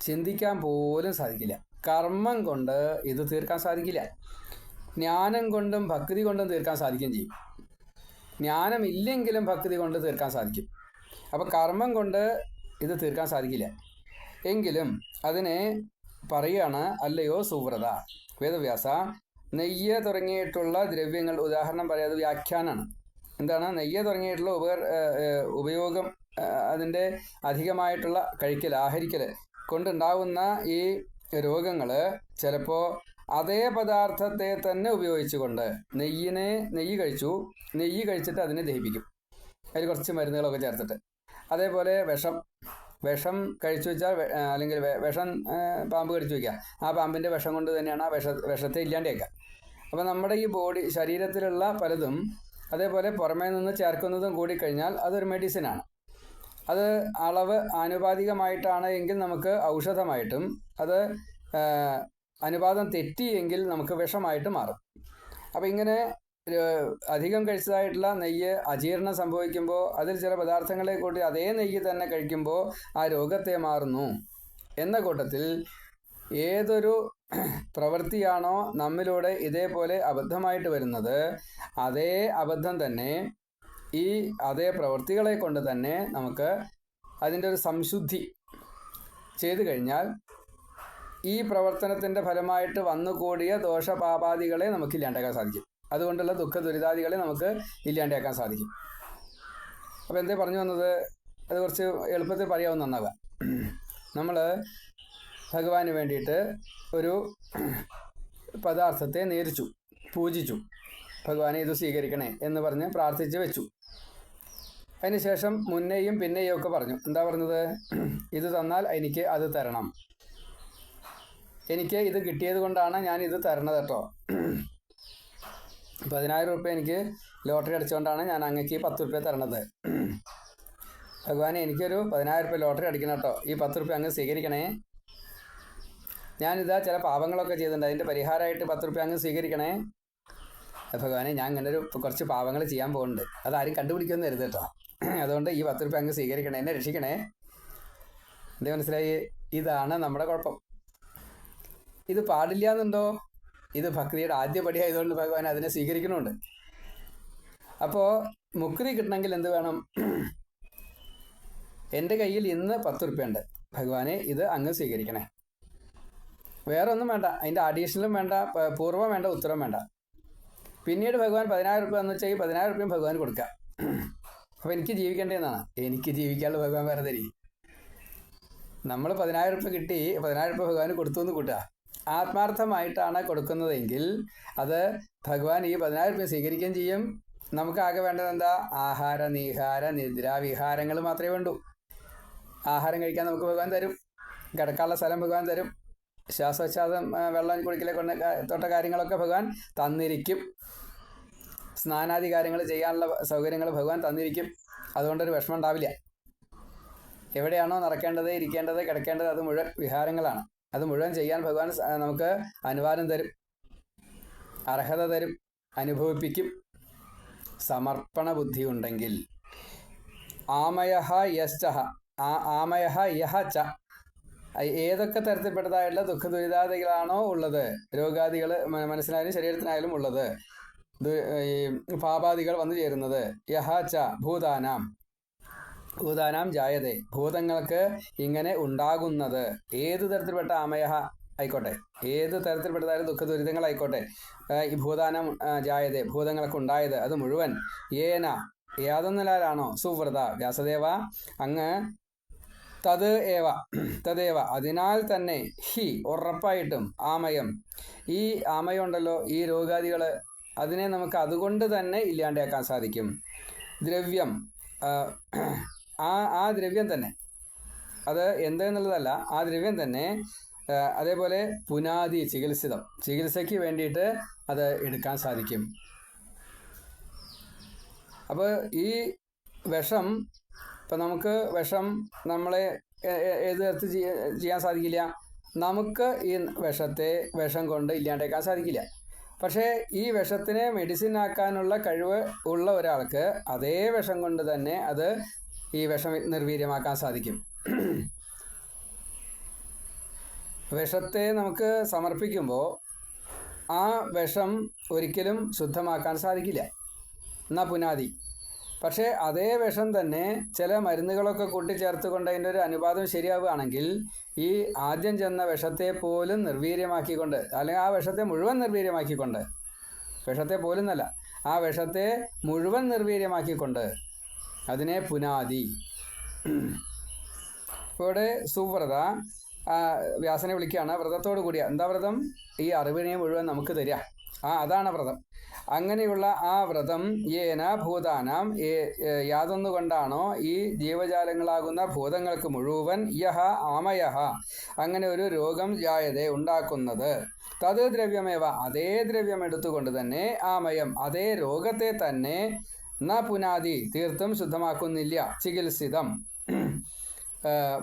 ചിന്തിക്കാൻ പോലും സാധിക്കില്ല. കർമ്മം കൊണ്ട് ഇത് തീർക്കാൻ സാധിക്കില്ല. ജ്ഞാനം കൊണ്ടും ഭക്തി കൊണ്ടും തീർക്കാൻ സാധിക്കുകയും ചെയ്യും. ജ്ഞാനമില്ലെങ്കിലും ഭക്തി കൊണ്ട് തീർക്കാൻ സാധിക്കും. അപ്പോൾ കർമ്മം കൊണ്ട് ഇത് തീർക്കാൻ സാധിക്കില്ല. എങ്കിലും അതിനെ പറയുകയാണ്, അല്ലയോ സുവ്രത വേദവ്യാസ, നെയ്യ് തുടങ്ങിയിട്ടുള്ള ദ്രവ്യങ്ങൾ, ഉദാഹരണം പറയാതെ വ്യാഖ്യാനമാണ്. എന്താണ് നെയ്യ് തുടങ്ങിയിട്ടുള്ള ഉപയോഗം, അതിൻ്റെ അധികമായിട്ടുള്ള കഴിക്കൽ, ആഹരിക്കൽ കൊണ്ടുണ്ടാവുന്ന ഈ രോഗങ്ങൾ ചിലപ്പോൾ അതേ പദാർത്ഥത്തെ തന്നെ ഉപയോഗിച്ചുകൊണ്ട്, നെയ്യ് കഴിച്ചിട്ട് അതിനെ ദഹിപ്പിക്കും, അതിൽ കുറച്ച് മരുന്നുകളൊക്കെ ചേർത്തിട്ട്. അതേപോലെ വിഷം കഴിച്ചു വെച്ചാൽ, അല്ലെങ്കിൽ വിഷം പാമ്പ് കടിച്ചു വയ്ക്കുക, ആ പാമ്പിൻ്റെ വിഷം കൊണ്ട് തന്നെയാണ് ആ വിഷത്തെ ഇല്ലാണ്ടേക്കുക. അപ്പോൾ നമ്മുടെ ഈ ശരീരത്തിലുള്ള പലതും അതേപോലെ പുറമേ നിന്ന് ചേർക്കുന്നതും കൂടിക്കഴിഞ്ഞാൽ അതൊരു മെഡിസിനാണ്. അത് അളവ് ആനുപാതികമായിട്ടാണ് എങ്കിൽ നമുക്ക് ഔഷധമായിട്ടും, അത് അനുപാതം തെറ്റിയെങ്കിൽ നമുക്ക് വിഷമായിട്ട് മാറും. അപ്പോൾ ഇങ്ങനെ അധികം കഴിച്ചതായിട്ടുള്ള നെയ്യ് അജീർണം സംഭവിക്കുമ്പോൾ അതിൽ ചില പദാർത്ഥങ്ങളെ കൂട്ടി അതേ നെയ്യ് തന്നെ കഴിക്കുമ്പോൾ ആ രോഗത്തെ മാറുന്നു. എന്ന കൂട്ടത്തിൽ ഏതൊരു പ്രവൃത്തിയാണോ നമ്മിലൂടെ ഇതേപോലെ അബദ്ധമായിട്ട് വരുന്നത്, അതേ അബദ്ധം തന്നെ ഈ അതേ പ്രവൃത്തികളെ കൊണ്ട് തന്നെ നമുക്ക് അതിൻ്റെ ഒരു സംശുദ്ധി ചെയ്തു കഴിഞ്ഞാൽ ഈ പ്രവർത്തനത്തിൻ്റെ ഫലമായിട്ട് വന്നുകൂടിയ ദോഷപാപാദികളെ നമുക്ക് ഇല്ലാണ്ടാക്കാൻ സാധിക്കും. അതുകൊണ്ടുള്ള ദുഃഖ ദുരിതാദികളെ നമുക്ക് ഇല്ലാണ്ടാക്കാൻ സാധിക്കും. അപ്പോൾ എന്തേ പറഞ്ഞു വന്നത്, അത് കുറച്ച് എളുപ്പത്തിൽ പറയാവുന്ന നന്നാവുക. നമ്മൾ ഭഗവാന് വേണ്ടിയിട്ട് ഒരു പദാർത്ഥത്തെ നേരിച്ചു, പൂജിച്ചു, ഭഗവാനെ ഇത് സ്വീകരിക്കണേ എന്ന് പറഞ്ഞ് പ്രാർത്ഥിച്ച് വെച്ചു. അതിനുശേഷം മുന്നേയും പിന്നെയും ഒക്കെ പറഞ്ഞു. എന്താ പറഞ്ഞത്? ഇത് തന്നാൽ എനിക്ക് അത് തരണം, എനിക്ക് ഇത് കിട്ടിയത് കൊണ്ടാണ് ഞാൻ ഇത് തരണത് കേട്ടോ. 10,000 റുപ്യ എനിക്ക് ലോട്ടറി അടിച്ചുകൊണ്ടാണ് ഞാൻ അങ്ങക്ക് 10 റുപ്യ തരണത്. ഭഗവാനെ എനിക്കൊരു 10,000 റുപ്യ ലോട്ടറി അടിക്കണം കേട്ടോ, ഈ 10 റുപ്യ അങ്ങ് സ്വീകരിക്കണേ. ഞാനിതാ ചില പാപങ്ങളൊക്കെ ചെയ്തിട്ടുണ്ട്, അതിൻ്റെ പരിഹാരമായിട്ട് 10 റുപ്യ അങ്ങ് സ്വീകരിക്കണേ. ഭഗവാനെ ഞാൻ ഇങ്ങനെ കുറച്ച് പാപങ്ങൾ ചെയ്യാൻ പോകുന്നുണ്ട്, അതാരും കണ്ടുപിടിക്കുമെന്ന് കരുത് കേട്ടോ. അതുകൊണ്ട് ഈ 10 റുപ്യ അങ്ങ് സ്വീകരിക്കണേ, എന്നെ രക്ഷിക്കണേ. എന്തേ മനസ്സിലായി? ഇതാണ് നമ്മുടെ കുഴപ്പം. ഇത് പാടില്ല എന്നുണ്ടോ? ഇത് ഭക്തിയുടെ ആദ്യപടി ആയതുകൊണ്ട് ഭഗവാൻ അതിനെ സ്വീകരിക്കണമുണ്ട്. അപ്പോൾ മുക്തി കിട്ടണമെങ്കിൽ എന്ത് വേണം? എൻ്റെ കയ്യിൽ ഇന്ന് 10 റുപ്യ ഉണ്ട്, ഭഗവാനെ ഇത് അങ്ങ് സ്വീകരിക്കണേ. വേറെ ഒന്നും വേണ്ട, അതിൻ്റെ അഡീഷണലും വേണ്ട, പൂർവ്വം വേണ്ട, ഉത്തരം വേണ്ട. പിന്നീട് ഭഗവാൻ 10,000 റുപ്യ എന്ന് വെച്ചാൽ ഈ 10,000 റുപ്യം ഭഗവാൻ കൊടുക്കുക. അപ്പോൾ എനിക്ക് ജീവിക്കേണ്ടതെന്നാണ്. എനിക്ക് ജീവിക്കാനുള്ള ഭഗവാൻ വേറെ തരി. നമ്മൾ 10,000 റുപ്യ കിട്ടി, 10,000 റുപ്യ ഭഗവാന് കൊടുത്തു എന്ന് കൂട്ടുക. ആത്മാർത്ഥമായിട്ടാണ് കൊടുക്കുന്നതെങ്കിൽ അത് ഭഗവാൻ ഈ 10,000 റുപ്യ സ്വീകരിക്കുകയും ചെയ്യും. നമുക്കാകെ വേണ്ടത് എന്താ? ആഹാര, നീഹാര, നിദ്ര, വിഹാരങ്ങൾ മാത്രമേ വേണ്ടൂ. ആഹാരം കഴിക്കാൻ നമുക്ക് ഭഗവാൻ തരും, കിടക്കാനുള്ള സ്ഥലം ഭഗവാൻ തരും, ശ്വാസോച്ഛ്വാസം, വെള്ളം കുടിക്കലെ കൊണ്ട് തൊട്ട കാര്യങ്ങളൊക്കെ ഭഗവാൻ തന്നിരിക്കും. സ്നാനാദി കാര്യങ്ങൾ ചെയ്യാനുള്ള സൗകര്യങ്ങൾ ഭഗവാൻ തന്നിരിക്കും. അതുകൊണ്ടൊരു വിഷമം ഉണ്ടാവില്ല. എവിടെയാണോ നടക്കേണ്ടത്, ഇരിക്കേണ്ടത്, കിടക്കേണ്ടത്, അത് മുഴുവൻ വിഹാരങ്ങളാണ്. അത് മുഴുവൻ ചെയ്യാൻ ഭഗവാൻ നമുക്ക് അനുവാദം തരും, അർഹത തരും, അനുഭവിപ്പിക്കും. സമർപ്പണ ബുദ്ധി ഉണ്ടെങ്കിൽ. ആമയഃ യശ്ചഃ, ആമയഃ യഃ ച, ഏതൊക്കെ തരത്തിൽപ്പെട്ടതായിട്ടുള്ള ദുഃഖ ദുരിതാദികളാണോ ഉള്ളത്, രോഗാദികൾ മനസ്സിനായാലും ശരീരത്തിനായാലും ഉള്ളത്, ഈ പാപാദികൾ വന്നു ചേരുന്നത്, യഹ ച ഭൂതാനാം, ഭൂതാനാം ജായതേ, ഭൂതങ്ങൾക്ക് ഇങ്ങനെ ഉണ്ടാകുന്നത്, ഏത് തരത്തിൽപ്പെട്ട ആമയഃ ആയിക്കോട്ടെ, ഏത് തരത്തിൽപ്പെട്ടതായാലും ദുഃഖ ദുരിതങ്ങളായിക്കോട്ടെ, ഈ ഭൂതാനം ജായതേ, ഭൂതങ്ങൾക്ക് ഉണ്ടായത്, അത് മുഴുവൻ ഏന, യാതൊന്നിലാണോ, സുവ്രത വ്യാസദേവ അങ്ങ്, തദേവ അതിനാൽ തന്നെ, ഹി ഉറപ്പായിട്ടും, ആമയം ഈ ആമയം ഉണ്ടല്ലോ, ഈ രോഗാദികൾ, അതിനെ നമുക്ക് അതുകൊണ്ട് തന്നെ ഇല്ലാണ്ടാക്കാൻ സാധിക്കും. ദ്രവ്യം, ആ ദ്രവ്യം തന്നെ, അത് എന്തെന്നുള്ളതല്ല, ആ ദ്രവ്യം തന്നെ. അതേപോലെ പുനാദി ചികിത്സിതം, ചികിത്സയ്ക്ക് വേണ്ടിയിട്ട് അത് എടുക്കാൻ സാധിക്കും. അപ്പോൾ ഈ വിഷം, ഇപ്പം നമുക്ക് വിഷം നമ്മളെ ഏത് തരത്തിൽ ചെയ്യാൻ സാധിക്കില്ല, നമുക്ക് ഈ വിഷം കൊണ്ട് ഇല്ലാണ്ടാക്കാൻ സാധിക്കില്ല. പക്ഷേ ഈ വിഷത്തിനെ മെഡിസിൻ ആക്കാനുള്ള കഴിവ് ഉള്ള ഒരാൾക്ക് അതേ വിഷം കൊണ്ട് തന്നെ അത് ഈ വിഷം നിർവീര്യമാക്കാൻ സാധിക്കും. വിഷത്തെ നമുക്ക് സമർപ്പിക്കുമ്പോൾ ആ വിഷം ഒരിക്കലും ശുദ്ധമാക്കാൻ സാധിക്കില്ല, എന്നാ പുനാദി. പക്ഷേ അതേ വിഷം തന്നെ ചില മരുന്നുകളൊക്കെ കൂട്ടിച്ചേർത്തുകൊണ്ട് അതിൻ്റെ ഒരു അനുപാതം ശരിയാവുകയാണെങ്കിൽ ഈ ആദ്യം ചെന്ന വിഷത്തെ പോലും നിർവീര്യമാക്കിക്കൊണ്ട്, അല്ലെങ്കിൽ ആ വിഷത്തെ മുഴുവൻ നിർവീര്യമാക്കിക്കൊണ്ട്, വിഷത്തെ പോലും എന്നല്ല, ആ വിഷത്തെ മുഴുവൻ നിർവീര്യമാക്കിക്കൊണ്ട്, അതിനെ പുനാദി. ഇവിടെ സുവ്രത വ്യാസനെ വിളിക്കുകയാണ്, വ്രതത്തോടു കൂടിയ. എന്താ വ്രതം? ഈ അറിവിനെ മുഴുവൻ നമുക്ക് തരിക, അതാണ് വ്രതം. അങ്ങനെയുള്ള ആ വ്രതം യേന ഭൂതാനാം, യാതൊന്നുകൊണ്ടാണോ ഈ ജീവജാലങ്ങളാകുന്ന ഭൂതങ്ങൾക്ക് മുഴുവൻ, യഹ ആമയഃ അങ്ങനെ ഒരു രോഗം ജായതേ ഉണ്ടാക്കുന്നത്, തത് ദ്രവ്യമേവ അതേ ദ്രവ്യം എടുത്തുകൊണ്ട് തന്നെ, ആമയം അതേ രോഗത്തെ തന്നെ, ന പുനാദി തീർത്തും ശുദ്ധമാക്കുന്നില്ല, ചികിത്സിതം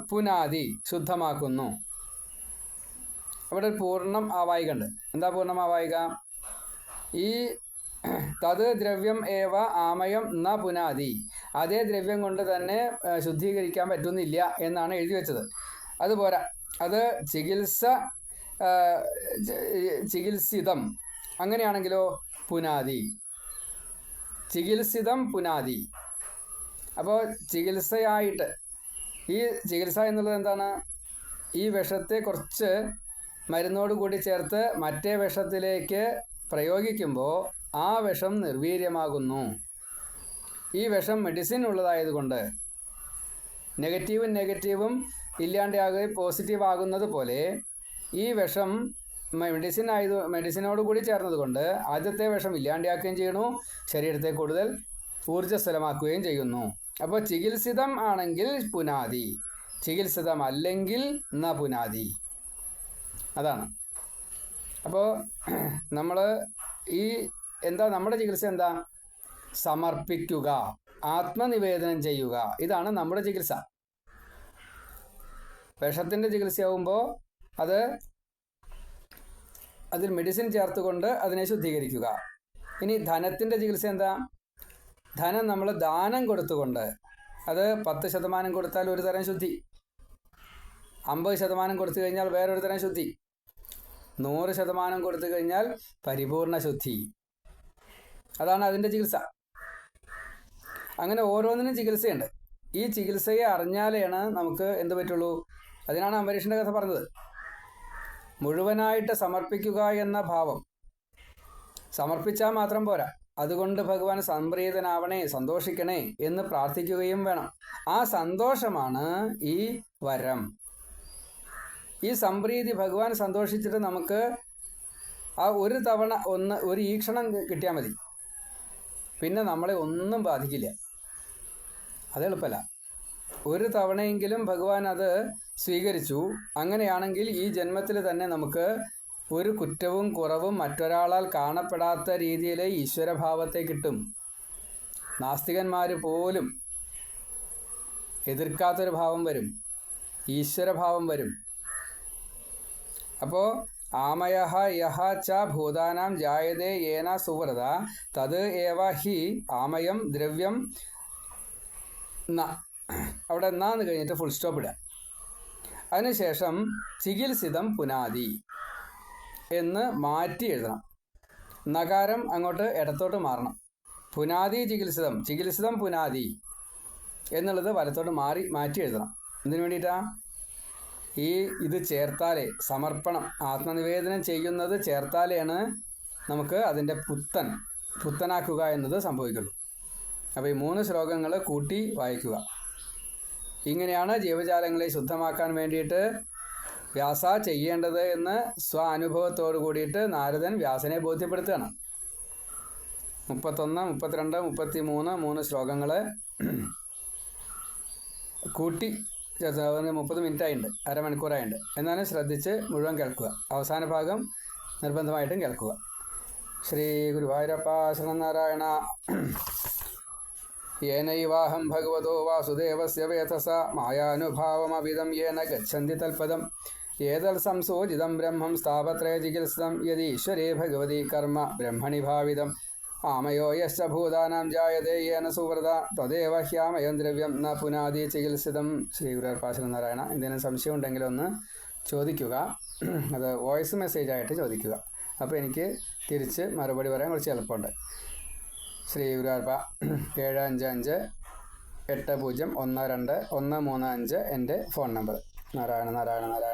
പുനാദി ശുദ്ധമാക്കുന്നു. അവിടെ പൂർണ്ണം ആവായികണ്ട്. എന്താ പൂർണ്ണം ആവായിക? ഈ തത് ദ്രവ്യം ഏവ ആമയം ന പുനാദി, അതേ ദ്രവ്യം കൊണ്ട് തന്നെ ശുദ്ധീകരിക്കാൻ പറ്റുന്നില്ല എന്നാണ് എഴുതി വെച്ചത്. അതുപോരാ, അത് ചികിത്സിതം അങ്ങനെയാണെങ്കിലോ പുനാദി, ചികിത്സിതം പുനാദി. അപ്പോൾ ചികിത്സയായിട്ട്, ഈ ചികിത്സ എന്നുള്ളത് എന്താണ്? ഈ വിഷത്തെ കുറച്ച് മരുന്നോട് കൂടി ചേർത്ത് മറ്റേ വിഷത്തിലേക്ക് പ്രയോഗിക്കുമ്പോൾ ആ വിഷം നിർവീര്യമാകുന്നു. ഈ വിഷം മെഡിസിൻ ഉള്ളതായതുകൊണ്ട് നെഗറ്റീവും ഇല്ലാണ്ടാകുകയും പോസിറ്റീവ് ആകുന്നത് പോലെ ഈ വിഷം മെഡിസിനോട് കൂടി ചേർന്നതുകൊണ്ട് ആദ്യത്തെ വിഷം ഇല്ലാണ്ടാക്കുകയും ചെയ്യുന്നു, ശരീരത്തെ കൂടുതൽ ഊർജ്ജസ്വലമാക്കുകയും ചെയ്യുന്നു. അപ്പോൾ ചികിത്സിതം ആണെങ്കിൽ പുനാദി, ചികിത്സിതം അല്ലെങ്കിൽ ന പുനാദി. അതാണ്. അപ്പോൾ നമ്മൾ ഈ നമ്മുടെ ചികിത്സ എന്താ? സമർപ്പിക്കുക, ആത്മനിവേദനം ചെയ്യുക. ഇതാണ് നമ്മുടെ ചികിത്സ. വിഷത്തിൻ്റെ ചികിത്സയാവുമ്പോൾ അതിൽ മെഡിസിൻ ചേർത്തുകൊണ്ട് അതിനെ ശുദ്ധീകരിക്കുക. ഇനി ധനത്തിൻ്റെ ചികിത്സ എന്താ? ധനം നമ്മൾ ദാനം കൊടുത്തുകൊണ്ട്, അത് 10% കൊടുത്താൽ ഒരു തരം ശുദ്ധി, 50% കൊടുത്തു കഴിഞ്ഞാൽ വേറൊരു തരം ശുദ്ധി, 100% കൊടുത്തു കഴിഞ്ഞാൽ പരിപൂർണ ശുദ്ധി. അതാണ് അതിൻ്റെ ചികിത്സ. അങ്ങനെ ഓരോന്നിനും ചികിത്സയുണ്ട്. ഈ ചികിത്സയെ അറിഞ്ഞാലാണ് നമുക്ക് എന്ത് പറ്റുള്ളൂ. അതിനാണ് അംബരീഷിൻ്റെ കഥ പറഞ്ഞത്. മുഴുവനായിട്ട് സമർപ്പിക്കുക എന്ന ഭാവം. സമർപ്പിച്ചാൽ മാത്രം പോരാ, അതുകൊണ്ട് ഭഗവാൻ സംപ്രീതനാവണേ, സന്തോഷിക്കണേ എന്ന് പ്രാർത്ഥിക്കുകയും വേണം. ആ സന്തോഷമാണ് ഈ വരം. ഈ സംപ്രീതി, ഭഗവാൻ സന്തോഷിച്ചിട്ട് നമുക്ക് ആ ഒരു തവണ ഒരു ഈക്ഷണം കിട്ടിയാൽ മതി, പിന്നെ നമ്മളെ ഒന്നും ബാധിക്കില്ല. അത് എളുപ്പമല്ല. ഒരു തവണയെങ്കിലും ഭഗവാൻ അത് സ്വീകരിച്ചു. അങ്ങനെയാണെങ്കിൽ ഈ ജന്മത്തിൽ തന്നെ നമുക്ക് ഒരു കുറ്റവും കുറവും മറ്റൊരാളാൽ കാണപ്പെടാത്ത രീതിയിൽ ഈശ്വരഭാവത്തെ കിട്ടും. നാസ്തികന്മാർ പോലും എതിർക്കാത്തൊരു ഭാവം വരും, ഈശ്വരഭാവം വരും. അപ്പോൾ ആമയഃ യഃ ച ഭൂതാനാം ജായതേ യേന സുവ്രത തത് ഏവ ഹി ആമയം ദ്രവ്യം ന. അവിടെ എന്നാന്ന് കഴിഞ്ഞിട്ട് ഫുൾ സ്റ്റോപ്പ് ഇടുക. അതിനുശേഷം ചികിത്സിതം പുനാതി എന്ന് മാറ്റി എഴുതണം. നകാരം അങ്ങോട്ട് ഇടത്തോട്ട് മാറണം. പുനാതി ചികിത്സിതം, ചികിത്സിതം പുനാതി എന്നുള്ളത് വലത്തോട്ട് മാറ്റി എഴുതണം. എന്തിനു വേണ്ടിയിട്ടാണ്? ഇത് ചേർത്താലേ, സമർപ്പണം ആത്മനിവേദനം ചെയ്യുന്നത് ചേർത്താലാണ് നമുക്ക് അതിൻ്റെ പുത്തനാക്കുക എന്നത് സംഭവിക്കുള്ളൂ. അപ്പോൾ ഈ 3 ശ്ലോകങ്ങൾ കൂട്ടി വായിക്കുക. ഇങ്ങനെയാണ് ജീവജാലങ്ങളെ ശുദ്ധമാക്കാൻ വേണ്ടിയിട്ട് വ്യാസ ചെയ്യേണ്ടത് എന്ന് സ്വാനുഭവത്തോടു കൂടിയിട്ട് നാരദൻ വ്യാസനെ ബോധ്യപ്പെടുത്തുകയാണ്. 31, 32, 33 3 ശ്ലോകങ്ങൾ കൂട്ടി 30 മിനിറ്റായിട്ടുണ്ട്, അരമണിക്കൂറായിട്ടുണ്ട്. എന്നാലും ശ്രദ്ധിച്ച് മുഴുവൻ കേൾക്കുക. അവസാന ഭാഗം നിർബന്ധമായിട്ടും കേൾക്കുക. ശ്രീ ഗുരുവായൂരപ്പ ശരണനാരായണ. യേനൈവാഹം ഭഗവതോ വാസുദേവസ്യ വേതസ മായാനുഭാവമവിദം യേന ഗച്ഛന്തി തൽപദം ഏതൽ സംസൂചിതം ബ്രഹ്മം സ്ഥാപത്രയ ചികിത്സിതം യദീശ്വരേ ഭഗവതി കർമ്മ ബ്രഹ്മണി ഭാവിതം ആമയോ യശ്ച ഭൂതാനാം ജായതേ യേന സുവ്രത തദേവ ഹ്യാമയം ദ്രവ്യം ന പുനാതി ചികിത്സിതം. ശ്രീ ഗുരുവായൂരപ്പ ശരണനാരായണ. എന്തെങ്കിലും സംശയം ഉണ്ടെങ്കിൽ ഒന്ന് ചോദിക്കുക. അത് വോയിസ് മെസ്സേജായിട്ട് ചോദിക്കുക. അപ്പോൾ എനിക്ക് തിരിച്ച് മറുപടി പറയാൻ കുറച്ച് എളുപ്പമുണ്ട്. ശ്രീ ഗുരുവായൂരപ്പ. 755-80-12-135 എൻ്റെ ഫോൺ നമ്പർ. നാരായണ നാരായണ നാരായണ.